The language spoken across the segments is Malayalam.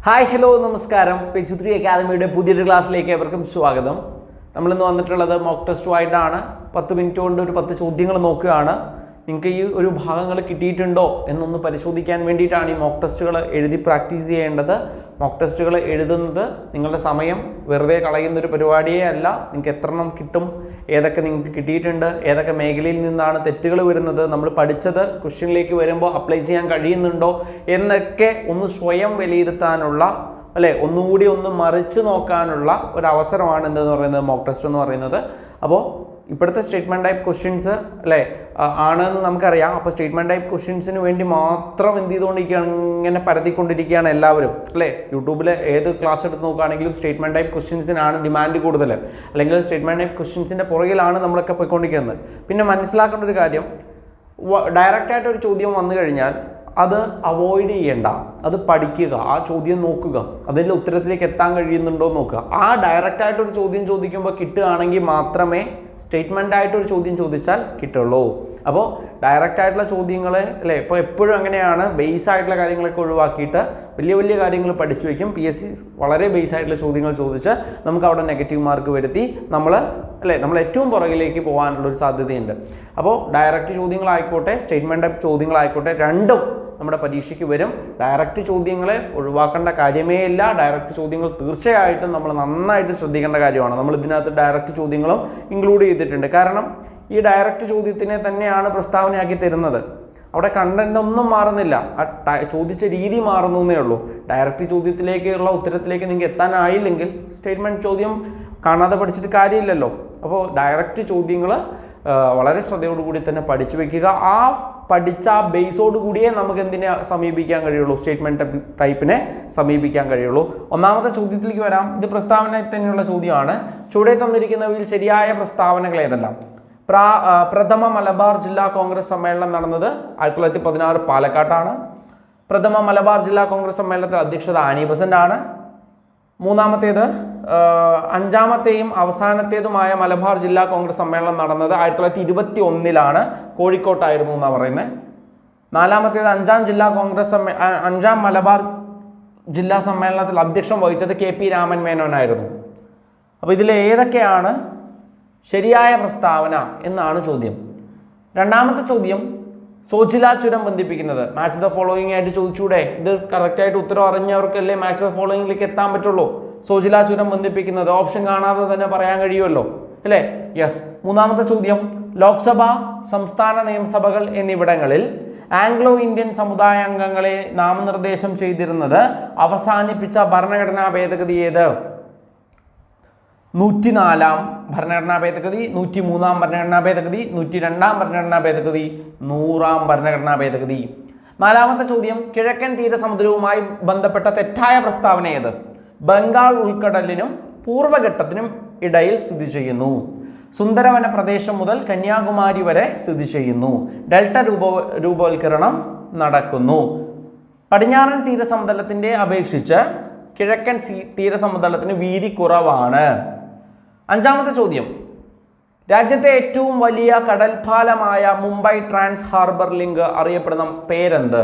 ഹായ് ഹലോ നമസ്കാരം. P3 അക്കാദമിയുടെ പുതിയൊരു ക്ലാസ്സിലേക്ക് ഏവർക്കും സ്വാഗതം. നമ്മളിന്ന് വന്നിട്ടുള്ളത് മോക്ക് ടെസ്റ്റുമായിട്ടാണ്. 10 മിനിറ്റ് കൊണ്ട് ഒരു 10 ചോദ്യങ്ങൾ നോക്കുകയാണ്. നിങ്ങൾക്ക് ഈ ഒരു ഭാഗങ്ങൾ കിട്ടിയിട്ടുണ്ടോ എന്നൊന്ന് പരിശോധിക്കാൻ വേണ്ടിയിട്ടാണ് ഈ മോക്ക് ടെസ്റ്റുകൾ എഴുതി പ്രാക്ടീസ് ചെയ്യേണ്ടത്. മോക്ക് ടെസ്റ്റുകൾ എഴുതുന്നത് നിങ്ങളുടെ സമയം വെറുതെ കളയുന്നൊരു പരിപാടിയേ അല്ല. നിങ്ങൾക്ക് എത്രണ്ണം കിട്ടും, ഏതൊക്കെ നിങ്ങൾക്ക് കിട്ടിയിട്ടുണ്ട്, ഏതൊക്കെ മേഖലയിൽ നിന്നാണ് തെറ്റുകൾ വരുന്നത്, നമ്മൾ പഠിച്ചത് ക്വസ്റ്റ്യനിലേക്ക് വരുമ്പോൾ അപ്ലൈ ചെയ്യാൻ കഴിയുന്നുണ്ടോ എന്നൊക്കെ ഒന്ന് സ്വയം വിലയിരുത്താനുള്ള ഒന്നുകൂടി ഒന്ന് മറിച്ച് നോക്കാനുള്ള ഒരു അവസരമാണ് എന്തെന്ന് പറയുന്നത് മോക്ക് ടെസ്റ്റ് എന്ന് പറയുന്നത്. അപ്പോൾ ഇപ്പോഴത്തെ സ്റ്റേറ്റ്മെൻറ്റ് ടൈപ്പ് ക്വസ്റ്റ്യൻസ് ആണെന്ന് നമുക്കറിയാം. അപ്പോൾ സ്റ്റേറ്റ്മെൻറ്റ് ടൈപ്പ് ക്വസ്റ്റ്യൻസിന് വേണ്ടി മാത്രം എന്ത് ചെയ്തുകൊണ്ടിരിക്കുകയാണ്, ഇങ്ങനെ പരത്തിക്കൊണ്ടിരിക്കുകയാണ് എല്ലാവരും യൂട്യൂബിൽ ഏത് ക്ലാസ് എടുത്ത് നോക്കുകയാണെങ്കിലും സ്റ്റേറ്റ്മെൻറ്റ് ടൈപ്പ് ക്വസ്റ്റ്യൻസിനാണ് ഡിമാൻഡ് കൂടുതൽ, അല്ലെങ്കിൽ സ്റ്റേറ്റ്മെൻറ്റ് ടൈപ്പ് ക്വസ്റ്റ്യൻസിൻ്റെ പുറകിലാണ് നമ്മളൊക്കെ പോയിക്കൊണ്ടിരിക്കുന്നത്. പിന്നെ മനസ്സിലാക്കേണ്ട ഒരു കാര്യം, ഡയറക്റ്റായിട്ട് ഒരു ചോദ്യം വന്നു കഴിഞ്ഞാൽ അത് അവോയ്ഡ് ചെയ്യേണ്ട, അത് പഠിക്കുക, ആ ചോദ്യം നോക്കുക, അതിൻ്റെ ഉത്തരത്തിലേക്ക് എത്താൻ കഴിയുന്നുണ്ടോ നോക്കുക. ആ ഡയറക്റ്റായിട്ടൊരു ചോദ്യം ചോദിക്കുമ്പോൾ കിട്ടുകയാണെങ്കിൽ മാത്രമേ സ്റ്റേറ്റ്മെൻ്റ് ആയിട്ടൊരു ചോദ്യം ചോദിച്ചാൽ കിട്ടുള്ളൂ. അപ്പോൾ ഡയറക്റ്റ് ആയിട്ടുള്ള ചോദ്യങ്ങൾ ഇപ്പോൾ എപ്പോഴും അങ്ങനെയാണ്, ബേസ് ആയിട്ടുള്ള കാര്യങ്ങളൊക്കെ ഒഴിവാക്കിയിട്ട് വലിയ വലിയ കാര്യങ്ങൾ പഠിച്ചു വയ്ക്കും. PSC വളരെ ബേസ് ആയിട്ടുള്ള ചോദ്യങ്ങൾ ചോദിച്ച് നമുക്ക് അവിടെ നെഗറ്റീവ് മാർക്ക് വരുത്തി നമ്മൾ ഏറ്റവും പുറകിലേക്ക് പോകാനുള്ളൊരു സാധ്യതയുണ്ട്. അപ്പോൾ ഡയറക്റ്റ് ചോദ്യങ്ങളായിക്കോട്ടെ സ്റ്റേറ്റ്മെൻ്റ് ടൈപ്പ് ചോദ്യങ്ങളായിക്കോട്ടെ രണ്ടും നമ്മുടെ പരീക്ഷയ്ക്ക് വരും. ഡയറക്റ്റ് ചോദ്യങ്ങളെ ഒഴിവാക്കേണ്ട കാര്യമേ ഇല്ല. ഡയറക്റ്റ് ചോദ്യങ്ങൾ തീർച്ചയായിട്ടും നമ്മൾ നന്നായിട്ട് ശ്രദ്ധിക്കേണ്ട കാര്യമാണ്. നമ്മൾ ഇതിനകത്ത് ഡയറക്റ്റ് ചോദ്യങ്ങളും ഇൻക്ലൂഡ് ചെയ്തിട്ടുണ്ട്. കാരണം ഈ ഡയറക്റ്റ് ചോദ്യത്തിനെ തന്നെയാണ് പ്രസ്താവനയാക്കി തരുന്നത്. അവിടെ കണ്ടന്റ് ഒന്നും മാറുന്നില്ല, ആ ചോദിച്ച രീതി മാറുന്നു എന്നേ ഉള്ളൂ. ഡയറക്റ്റ് ചോദ്യത്തിലേക്കുള്ള ഉത്തരത്തിലേക്ക് നിങ്ങൾക്ക് എത്താനായില്ലെങ്കിൽ സ്റ്റേറ്റ്മെൻറ്റ് ചോദ്യം കാണാതെ പഠിച്ചിട്ട് കാര്യമില്ലല്ലോ. അപ്പോൾ ഡയറക്റ്റ് ചോദ്യങ്ങൾ വളരെ ശ്രദ്ധയോടുകൂടി തന്നെ പഠിച്ചു വയ്ക്കുക. ആ പഠിച്ച ആ ബേസോട് കൂടിയേ നമുക്ക് എന്തിനെ സമീപിക്കാൻ കഴിയുള്ളൂ, സ്റ്റേറ്റ്മെൻറ്റ് ടൈപ്പിനെ സമീപിക്കാൻ കഴിയുള്ളൂ. ഒന്നാമത്തെ ചോദ്യത്തിലേക്ക് വരാം. ഇത് പ്രസ്താവന തന്നെയുള്ള ചോദ്യമാണ്. ചുവടെ തന്നിരിക്കുന്നവയിൽ ശരിയായ പ്രസ്താവനകൾ ഏതെല്ലാം? പ്രഥമ മലബാർ ജില്ലാ കോൺഗ്രസ് സമ്മേളനം നടന്നത് 1916 പാലക്കാട്ടാണ്. പ്രഥമ മലബാർ ജില്ലാ കോൺഗ്രസ് സമ്മേളനത്തിൽ അധ്യക്ഷത ആനി ബസന്റ് ആണ്. മൂന്നാമത്തേത് അഞ്ചാമത്തെയും അവസാനത്തേതുമായ മലബാർ ജില്ലാ കോൺഗ്രസ് സമ്മേളനം നടന്നത് 1921 കോഴിക്കോട്ടായിരുന്നു എന്നാണ് പറയുന്നത്. നാലാമത്തേത് അഞ്ചാം മലബാർ ജില്ലാ സമ്മേളനത്തിൽ അധ്യക്ഷം വഹിച്ചത് KP രാമൻ മേനോനായിരുന്നു. അപ്പോൾ ഇതിൽ ഏതൊക്കെയാണ് ശരിയായ പ്രസ്താവന എന്നാണ് ചോദ്യം. രണ്ടാമത്തെ ചോദ്യം, സോജില ചുരം ബന്ധിപ്പിക്കുന്നത്. മാച്ച് ദ ഫോളോയിങ് ആയിട്ട് ചോദിച്ചൂടെ? ഇത് കറക്റ്റായിട്ട് ഉത്തരം അറിഞ്ഞവർക്കല്ലേ മാച്ച് ദ ഫോളോയിങ്ങിലേക്ക് എത്താൻ പറ്റുള്ളൂ. സോജില ചുരം ബന്ധിപ്പിക്കുന്നത് ഓപ്ഷൻ കാണാതെ തന്നെ പറയാൻ കഴിയുമല്ലോ അല്ലേ? യെസ്. മൂന്നാമത്തെ ചോദ്യം, ലോക്സഭ, സംസ്ഥാന നിയമസഭകൾ എന്നിവിടങ്ങളിൽ ആംഗ്ലോ ഇന്ത്യൻ സമുദായ അംഗങ്ങളെ നാമനിർദ്ദേശം ചെയ്തിരുന്നത് അവസാനിപ്പിച്ച ഭരണഘടനാ ഭേദഗതി ഏത്? 104 ഭരണഘടനാ ഭേദഗതി, 103 ഭരണഘടനാ ഭേദഗതി, 102 ഭരണഘടനാ ഭേദഗതി, 100 ഭരണഘടനാ ഭേദഗതി. നാലാമത്തെ ചോദ്യം, കിഴക്കൻ തീരസമുദ്രവുമായി ബന്ധപ്പെട്ട തെറ്റായ പ്രസ്താവന ഏത്? ബംഗാൾ ഉൾക്കടലിനും പൂർവ്വഘട്ടത്തിനും ഇടയിൽ സ്ഥിതി ചെയ്യുന്നു. സുന്ദരവന പ്രദേശം മുതൽ കന്യാകുമാരി വരെ സ്ഥിതി ചെയ്യുന്നു. ഡെൽറ്റ രൂപവൽക്കരണം നടക്കുന്നു. പടിഞ്ഞാറൻ തീരസമതലത്തിൻ്റെ അപേക്ഷിച്ച് കിഴക്കൻ തീരസമതലത്തിന് വീതി കുറവാണ്. അഞ്ചാമത്തെ ചോദ്യം, രാജ്യത്തെ ഏറ്റവും വലിയ കടൽപാലമായ മുംബൈ ട്രാൻസ് ഹാർബർ ലിങ്ക് അറിയപ്പെടുന്ന പേരെന്ത്?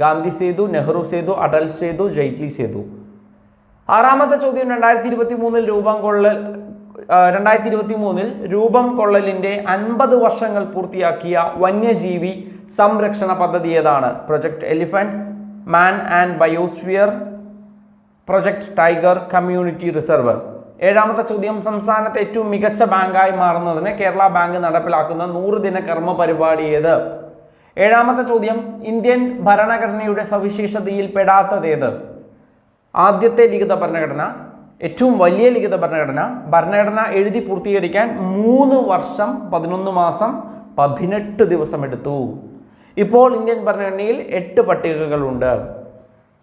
ഗാന്ധി സേതു, നെഹ്റു സേതു, അടൽ സേതു, ജെയ്റ്റ്ലി സേതു. ആറാമത്തെ ചോദ്യം, 2023 രൂപം കൊള്ളലിൻ്റെ 50 വർഷങ്ങൾ പൂർത്തിയാക്കിയ വന്യജീവി സംരക്ഷണ പദ്ധതി ഏതാണ്? Project elephant, man and biosphere, project tiger, community reserve. ഏഴാമത്തെ ചോദ്യം, സംസ്ഥാനത്തെ ഏറ്റവും മികച്ച ബാങ്കായി മാറുന്നതിന് കേരള ബാങ്ക് നടപ്പിലാക്കുന്ന 100 ദിന കർമ്മ പരിപാടി ഏത്? ഏഴാമത്തെ ചോദ്യം, ഇന്ത്യൻ ഭരണഘടനയുടെ സവിശേഷതയിൽ പെടാത്തതേത്? ആദ്യത്തെ ലിഖിത ഭരണഘടന, ഏറ്റവും വലിയ ലിഖിത ഭരണഘടന എഴുതി പൂർത്തീകരിക്കാൻ 3 വർഷം 11 മാസം 18 ദിവസം എടുത്തു. ഇപ്പോൾ ഇന്ത്യൻ ഭരണഘടനയിൽ 8 പട്ടികകളുണ്ട്.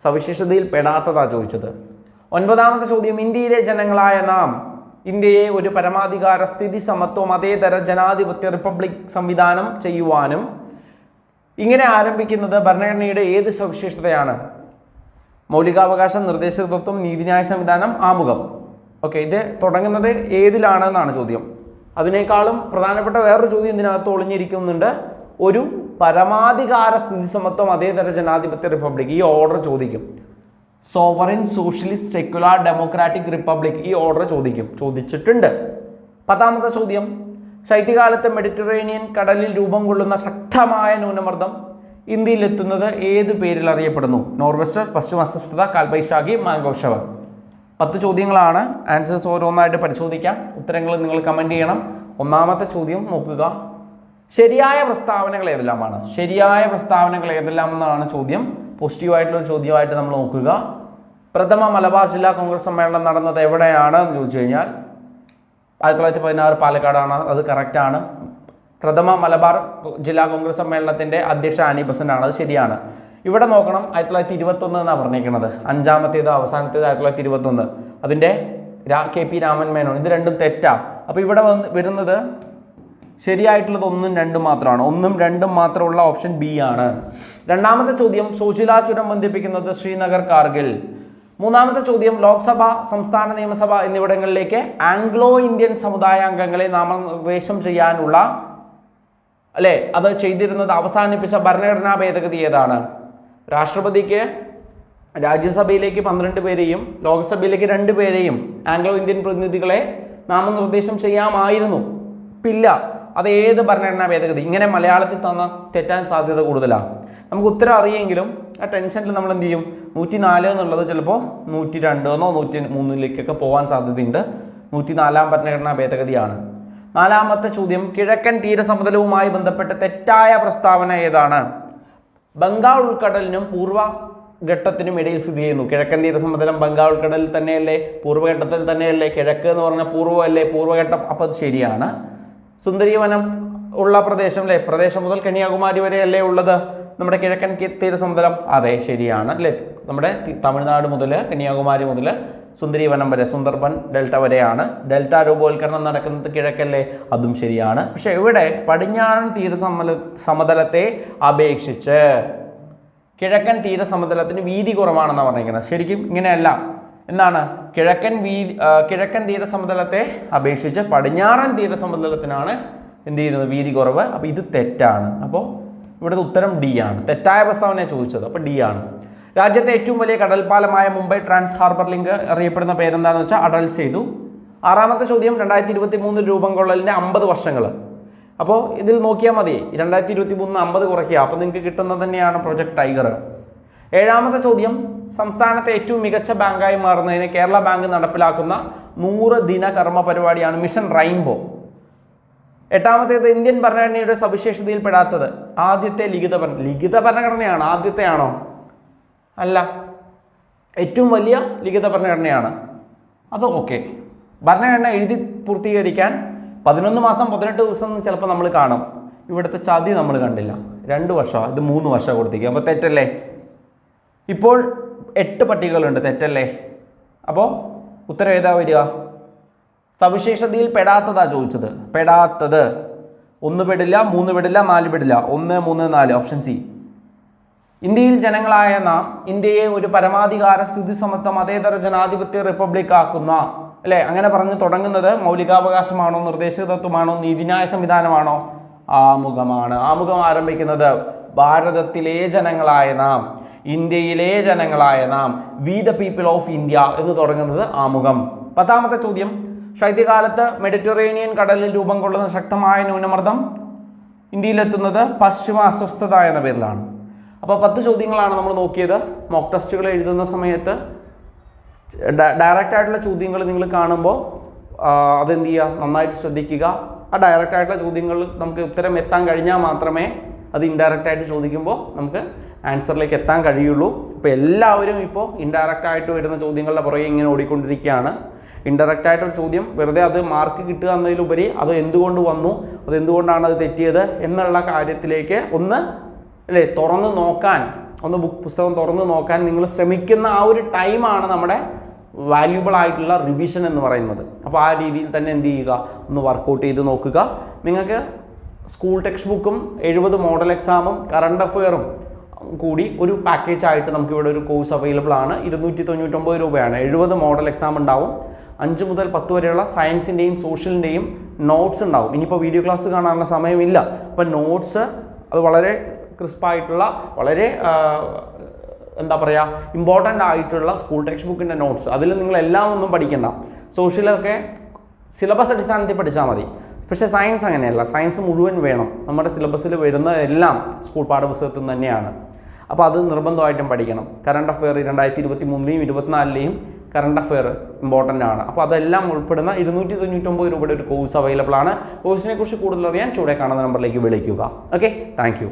സവിശേഷതയിൽ പെടാത്തതാ ചോദിച്ചത്. ഒൻപതാമത്തെ ചോദ്യം, ഇന്ത്യയിലെ ജനങ്ങളായ നാം ഇന്ത്യയെ ഒരു പരമാധികാര സ്ഥിതി സമത്വ മതേതര ജനാധിപത്യ റിപ്പബ്ലിക് സംവിധാനം ചെയ്യുവാനും ഇങ്ങനെ ആരംഭിക്കുന്നത് ഭരണഘടനയുടെ ഏത് സവിശേഷതയാണ്? മൗലികാവകാശം, നിർദ്ദേശകത്വം, നീതിന്യായ സംവിധാനം, ആമുഖം. ഓക്കെ, ഇത് തുടങ്ങുന്നത് ഏതിലാണെന്നാണ് ചോദ്യം. അതിനേക്കാളും പ്രധാനപ്പെട്ട വേറൊരു ചോദ്യം ഇതിനകത്ത് ഒളിഞ്ഞിരിക്കുന്നുണ്ട്. ഒരു പരമാധികാര സ്ഥിതി സമത്വം മതേതര ജനാധിപത്യ റിപ്പബ്ലിക്, ഈ ഓർഡർ ചോദിക്കും. Sovereign socialist secular democratic republic. ഈ ഓർഡർ ചോദിച്ചിട്ടുണ്ട്. 10ാമത്തെ ചോദ്യം, ശൈത്യകാലത്ത് മെഡിറ്ററേനിയൻ കടലിൽ രൂപം കൊള്ളുന്ന ശക്തമായ ന്യൂനമർദ്ദം ഇന്ത്യയിലെത്തുന്നത് ഏത് പേരിൽ അറിയപ്പെടുന്നു? നോർവെസ്റ്റർ, പശ്ചിമ അസ്വസ്ഥത, കാൽബൈശാഖി, മാംഗോഷവർ. 10 ചോദ്യങ്ങളാണ്. ആൻസേഴ്സ് ഓരോന്നായിട്ട് പരിശോധിക്കാം. ഉത്തരങ്ങൾ നിങ്ങൾ കമൻറ്റ് ചെയ്യണം. 1ാമത്തെ ചോദ്യം നോക്കുക. ശരിയായ പ്രസ്താവനകൾ ഏതെല്ലാമാണ്? ശരിയായ പ്രസ്താവനകൾ ഏതെല്ലാം എന്നാണ് ചോദ്യം. പോസിറ്റീവായിട്ടുള്ളൊരു ചോദ്യമായിട്ട് നമ്മൾ നോക്കുക. പ്രഥമ മലബാർ ജില്ലാ കോൺഗ്രസ് സമ്മേളനം നടന്നത് എവിടെയാണ് എന്ന് ചോദിച്ചു കഴിഞ്ഞാൽ 1916 പാലക്കാടാണ്. അത് കറക്റ്റാണ്. പ്രഥമ മലബാർ ജില്ലാ കോൺഗ്രസ് സമ്മേളനത്തിൻ്റെ അധ്യക്ഷ ആനി ബസന്റ് ആണ്. അത് ശരിയാണ്. ഇവിടെ നോക്കണം, 1921 എന്നാണ് പറഞ്ഞിരിക്കുന്നത്. 5ാമത്തേത് അവസാനത്തേത് 1921. അതിൻ്റെ KP രാമൻ മേനോൻ. ഇത് രണ്ടും തെറ്റാ. അപ്പോൾ ഇവിടെ വരുന്നത് ശരിയായിട്ടുള്ളത് 1ഉം 2ഉം മാത്രമാണ്. 1ഉം 2ഉം മാത്രമുള്ള ഓപ്ഷൻ ബി ആണ്. 2ാമത്തെ ചോദ്യം, സോജില ചുരം ബന്ധിപ്പിക്കുന്നത് ശ്രീനഗർ, കാർഗിൽ. 3ാമത്തെ ചോദ്യം, ലോക്സഭ, സംസ്ഥാന നിയമസഭ എന്നിവിടങ്ങളിലേക്ക് ആംഗ്ലോ ഇന്ത്യൻ സമുദായ അംഗങ്ങളെ നാമനിർദ്ദേശം ചെയ്യാനുള്ള അത് ചെയ്തിരുന്നത് അവസാനിപ്പിച്ച ഭരണഘടനാ ഭേദഗതി ഏതാണ്? രാഷ്ട്രപതിക്ക് രാജ്യസഭയിലേക്ക് 12 പേരെയും ലോക്സഭയിലേക്ക് 2 പേരെയും ആംഗ്ലോ ഇന്ത്യൻ പ്രതിനിധികളെ നാമനിർദ്ദേശം ചെയ്യാമായിരുന്നു. ഇല്ല. അത് ഏത് ഭരണഘടനാ ഭേദഗതി? ഇങ്ങനെ മലയാളത്തിൽ തന്ന തെറ്റാൻ സാധ്യത കൂടുതലാണ്. നമുക്ക് ഉത്തരം അറിയെങ്കിലും ആ ടെൻഷനിൽ നമ്മൾ എന്ത് ചെയ്യും? 104 എന്നുള്ളത് ചിലപ്പോൾ 102 103 പോകാൻ സാധ്യതയുണ്ട്. 104ാം ഭരണഘടനാ ഭേദഗതിയാണ്. 4ാമത്തെ ചോദ്യം, കിഴക്കൻ തീരസമതലവുമായി ബന്ധപ്പെട്ട തെറ്റായ പ്രസ്താവന ഏതാണ്? ബംഗാൾ ഉൾക്കടലിനും പൂർവ്വഘട്ടത്തിനും ഇടയിൽ സ്ഥിതി ചെയ്യുന്നു. കിഴക്കൻ തീരസമതലം ബംഗാൾ ഉൾക്കടലിൽ തന്നെയല്ലേ? പൂർവ്വഘട്ടത്തിൽ തന്നെയല്ലേ? കിഴക്ക് എന്ന് പറഞ്ഞാൽ പൂർവ്വമല്ലേ? പൂർവ്വഘട്ടം. അപ്പോൾ അത് ശരിയാണ്. സുന്ദരീവനം ഉള്ള പ്രദേശം പ്രദേശം മുതൽ കന്യാകുമാരി വരെ അല്ലേ ഉള്ളത് നമ്മുടെ കിഴക്കൻ തീരസമതലം? അതെ, ശരിയാണ് അല്ലേ? നമ്മുടെ തമിഴ്നാട് മുതൽ കന്യാകുമാരി മുതൽ സുന്ദരീവനം വരെ, സുന്ദർബൻ ഡെൽറ്റ വരെയാണ്. ഡെൽറ്റ രൂപവൽക്കരണം നടക്കുന്നത് കിഴക്കല്ലേ? അതും ശരിയാണ്. പക്ഷെ ഇവിടെ പടിഞ്ഞാറൻ സമതലത്തെ അപേക്ഷിച്ച് കിഴക്കൻ തീരസമതലത്തിന് വീതി കുറവാണെന്നാണ് പറഞ്ഞിരിക്കുന്നത്. ശരിക്കും ഇങ്ങനെയല്ല. എന്താണ്? കിഴക്കൻ തീരസമതലത്തെ അപേക്ഷിച്ച് പടിഞ്ഞാറൻ തീരസമതലത്തിനാണ് എന്ത് ചെയ്യുന്നത്? വീതി കുറവ്. അപ്പോൾ ഇത് തെറ്റാണ്. അപ്പോൾ ഇവിടുത്തെ ഉത്തരം ഡി ആണ്. തെറ്റായ പ്രസ്താവനയാണ് ചോദിച്ചത്. അപ്പോൾ ഡി ആണ്. രാജ്യത്തെ ഏറ്റവും വലിയ കടൽപ്പാലമായ മുംബൈ ട്രാൻസ് ഹാർബർ ലിങ്ക് അറിയപ്പെടുന്ന പേരെന്താണെന്ന് വെച്ചാൽ അടൽ സേതു. 6ാമത്തെ ചോദ്യം, 2023 രൂപം കൊള്ളലിൻ്റെ 50 വർഷങ്ങൾ. അപ്പോൾ ഇതിൽ നോക്കിയാൽ മതി. 2023 50 കുറയ്ക്കുക. അപ്പോൾ നിങ്ങൾക്ക് കിട്ടുന്നത് തന്നെയാണ് പ്രൊജക്ട് ടൈഗർ. 7ാമത്തെ ചോദ്യം, സംസ്ഥാനത്തെ ഏറ്റവും മികച്ച ബാങ്കായി മാറുന്നതിന് കേരള ബാങ്ക് നടപ്പിലാക്കുന്ന 100 ദിന കർമ്മ പരിപാടിയാണ് മിഷൻ റെയിൻബോ. 8ാമത്തേത്, ഇന്ത്യൻ ഭരണഘടനയുടെ സവിശേഷതയിൽപ്പെടാത്തത് ആദ്യത്തെ ലിഖിത ഭരണഘടനയാണ്. ആദ്യത്തെ ആണോ? അല്ല, ഏറ്റവും വലിയ ലിഖിത ഭരണഘടനയാണ്. അത് ഓക്കെ. ഭരണഘടന എഴുതി പൂർത്തീകരിക്കാൻ 11 മാസം 18 ദിവസം ചിലപ്പോൾ നമ്മൾ കാണും. ഇവിടുത്തെ ചതി നമ്മൾ കണ്ടില്ല. 2 വർഷം, ഇത് 3 വർഷം കൊടുത്തേക്കും. അപ്പോൾ തെറ്റല്ലേ? ഇപ്പോൾ 8 പട്ടികകളുണ്ട്. തെറ്റല്ലേ? അപ്പോൾ ഉത്തരം ഏതാ വരിക? സവിശേഷതയിൽ പെടാത്തതാ ചോദിച്ചത്. പെടാത്തത് 1 പെടില്ല, 3 പെടില്ല, 4 പെടില്ല. 1, 3, 4 ഓപ്ഷൻ സി. ഇന്ത്യയിൽ ജനങ്ങളായ നാം ഇന്ത്യയെ ഒരു പരമാധികാര സ്ഥിതി സമത്വ മതേതര ജനാധിപത്യ റിപ്പബ്ലിക് ആക്കുന്ന അല്ലേ? അങ്ങനെ പറഞ്ഞ് തുടങ്ങുന്നത് മൗലികാവകാശമാണോ, നിർദ്ദേശക തത്വമാണോ, നീതിന്യായ സംവിധാനമാണോ? ആമുഖമാണ്. ആമുഖം ആരംഭിക്കുന്നത് ഭാരതത്തിലെ ജനങ്ങളായ നാം, ഇന്ത്യയിലെ ജനങ്ങളായ നാം, we the people of India എന്ന് തുടങ്ങുന്നത് ആമുഖം. 10ാമത്തെ ചോദ്യം, ശൈത്യകാലത്ത് മെഡിറ്ററേനിയൻ കടലിൽ രൂപം കൊള്ളുന്ന ശക്തമായ ന്യൂനമർദ്ദം ഇന്ത്യയിലെത്തുന്നത് പശ്ചിമ അസ്വസ്ഥത എന്ന പേരിലാണ്. അപ്പോൾ 10 ചോദ്യങ്ങളാണ് നമ്മൾ നോക്കിയത്. മോക്ക് ടെസ്റ്റുകൾ എഴുതുന്ന സമയത്ത് ഡയറക്റ്റ് ആയിട്ടുള്ള ചോദ്യങ്ങൾ നിങ്ങൾ കാണുമ്പോൾ അതെന്ത് ചെയ്യുക? നന്നായിട്ട് ശ്രദ്ധിക്കുക. ആ ഡയറക്റ്റ് ആയിട്ടുള്ള ചോദ്യങ്ങൾ നമുക്ക് ഉത്തരം എത്താൻ കഴിഞ്ഞാൽ മാത്രമേ അത് ഇൻഡയറക്റ്റ് ആയിട്ട് ചോദിക്കുമ്പോൾ നമുക്ക് ആൻസറിലേക്ക് എത്താൻ കഴിയുള്ളൂ. അപ്പോൾ എല്ലാവരും ഇപ്പോൾ ഇൻഡയറക്റ്റ് ആയിട്ട് വരുന്ന ചോദ്യങ്ങളുടെ പുറകെ ഇങ്ങനെ ഓടിക്കൊണ്ടിരിക്കുകയാണ്. ഇൻഡയറക്റ്റ് ആയിട്ടൊരു ചോദ്യം വെറുതെ അത് മാർക്ക് കിട്ടുക എന്നതിലുപരി അത് എന്തുകൊണ്ട് വന്നു, അത് എന്തുകൊണ്ടാണ് അത് തെറ്റിയത് എന്നുള്ള കാര്യത്തിലേക്ക് ഒന്ന് തുറന്ന് നോക്കാൻ, പുസ്തകം തുറന്ന് നോക്കാൻ നിങ്ങൾ ശ്രമിക്കുന്ന ആ ഒരു ടൈമാണ് നമ്മുടെ വാല്യുബിൾ ആയിട്ടുള്ള റിവിഷൻ എന്ന് പറയുന്നത്. അപ്പോൾ ആ രീതിയിൽ തന്നെ എന്ത് ചെയ്യുക? ഒന്ന് വർക്കൗട്ട് ചെയ്ത് നോക്കുക. നിങ്ങൾക്ക് സ്കൂൾ ടെക്സ്റ്റ് ബുക്കും 70 മോഡൽ എക്സാമും കറണ്ട് അഫെയറും കൂടി ഒരു പാക്കേജ് ആയിട്ട് നമുക്കിവിടെ ഒരു കോഴ്സ് അവൈലബിൾ ആണ്. 299 രൂപയാണ്. 70 മോഡൽ എക്സാം ഉണ്ടാവും. 5 മുതൽ 10 വരെയുള്ള സയൻസിൻ്റെയും സോഷ്യലിൻ്റെയും നോട്ട്സ് ഉണ്ടാവും. ഇനിയിപ്പോൾ വീഡിയോ ക്ലാസ് കാണാനുള്ള സമയമില്ല. അപ്പോൾ നോട്ട്സ് അത് വളരെ ക്രിസ്പായിട്ടുള്ള വളരെ എന്താ പറയുക ഇമ്പോർട്ടൻ്റ് ആയിട്ടുള്ള സ്കൂൾ ടെക്സ്റ്റ് ബുക്കിൻ്റെ നോട്ട്സ്, അതിൽ നിങ്ങൾ എല്ലാം ഒന്നും പഠിക്കണ്ട. സോഷ്യലൊക്കെ സിലബസ് അടിസ്ഥാനത്തിൽ പഠിച്ചാൽ മതി. പക്ഷേ സയൻസ് അങ്ങനെയല്ല, സയൻസ് മുഴുവൻ വേണം. നമ്മുടെ സിലബസിൽ വരുന്ന എല്ലാം സ്കൂൾ പാഠപുസ്തകത്തിൽ തന്നെയാണ്. അപ്പോൾ അത് നിർബന്ധമായിട്ടും പഠിക്കണം. കറണ്ട് അഫെയർ 2023-ലെയും 2024-ലെയും കറണ്ട് അഫെയർ ഇമ്പോർട്ടൻ്റ് ആണ്. അപ്പോൾ അതെല്ലാം ഉൾപ്പെടുന്ന 299 രൂപയുടെ ഒരു കോഴ്സ് അവൈലബിൾ ആണ്. കോഴ്സിനെ കുറിച്ച് കൂടുതൽ അറിയാൻ ചൂടെ കാണുന്ന നമ്പറിലേക്ക് വിളിക്കുക. Okay, thank you.